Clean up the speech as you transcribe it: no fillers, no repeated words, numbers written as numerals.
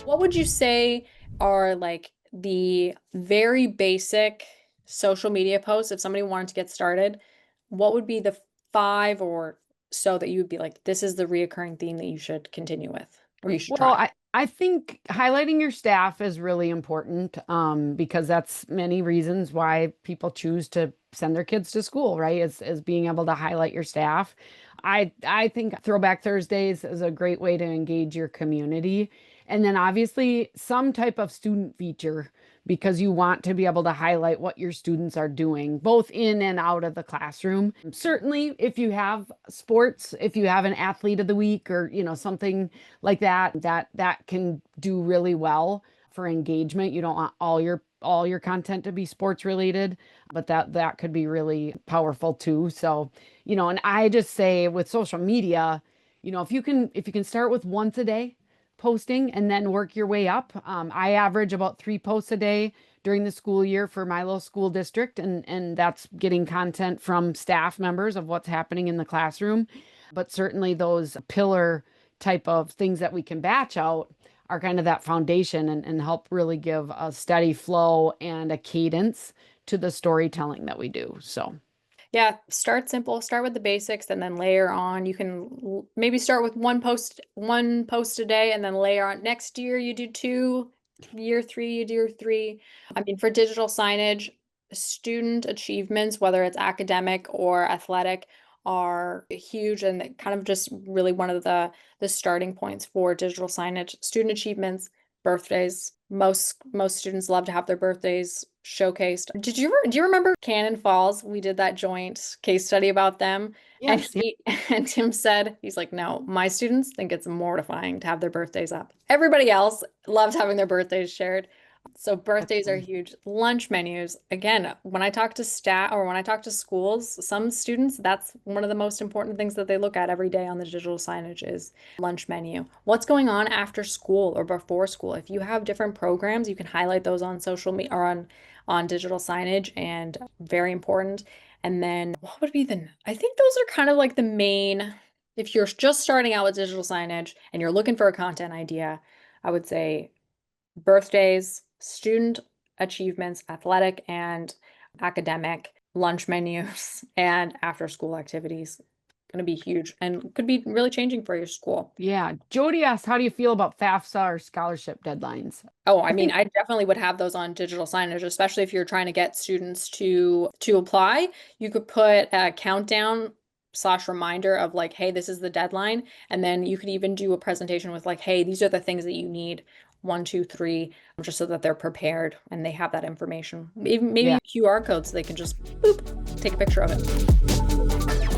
What would you say are like the very basic social media posts if somebody wanted to get started? What would be the five or so that you would be like, this is the reoccurring theme that you should continue with or you should Well, try? I think highlighting your staff is really important because that's many reasons why people choose to send their kids to school, right? Is being able to highlight your staff. I think Throwback Thursdays is a great way to engage your community. And then obviously some type of student feature because you want to be able to highlight what your students are doing, both in and out of the classroom. Certainly, if you have sports, if you have an athlete of the week or, something like that can do really well for engagement. You don't want all your content to be sports related, but that could be really powerful too. So, and I just say with social media, if you can start with once a day posting and then work your way up. I average about 3 posts a day during the school year for my little school district, and that's getting content from staff members of what's happening in the classroom. But certainly those pillar type of things that we can batch out are kind of that foundation and help really give a steady flow and a cadence to the storytelling that we do. So, Yeah, start simple, start with the basics and then layer on. You can maybe start with one post a day and then layer on. Next year you do two, year three, you do three. I mean, for digital signage, student achievements, whether it's academic or athletic, are huge and kind of just really one of the starting points for digital signage. Student achievements, birthdays. Most students love to have their birthdays showcased. Do you remember Cannon Falls? We did that joint case study about them. And yes, yeah. he and Tim said, he's like, no, my students think it's mortifying to have their birthdays up. Everybody else loves having their birthdays shared. So That's birthdays are fun. huge. Lunch menus. Again, when I talk to staff or when I talk to schools, some students, that's one of the most important things that they look at every day on the digital signage is lunch menu. What's going on after school or before school? If you have different programs, you can highlight those on social media or on digital signage and very important. And then what would be I think those are kind of like the main, if you're just starting out with digital signage and you're looking for a content idea, I would say birthdays, student achievements, athletic and academic, lunch menus, and after school activities. Going to be huge and could be really changing for your school. Yeah. Jody asked, how do you feel about FAFSA or scholarship deadlines? Oh, I I mean, think I definitely would have those on digital signage, especially if you're trying to get students to apply. You could put a countdown slash reminder of like, hey, this is the deadline. And then you could even do a presentation with like, hey, these are the things that you need, one, two, three, just so that they're prepared and they have that information. Maybe yeah. QR code so they can just boop, take a picture of it.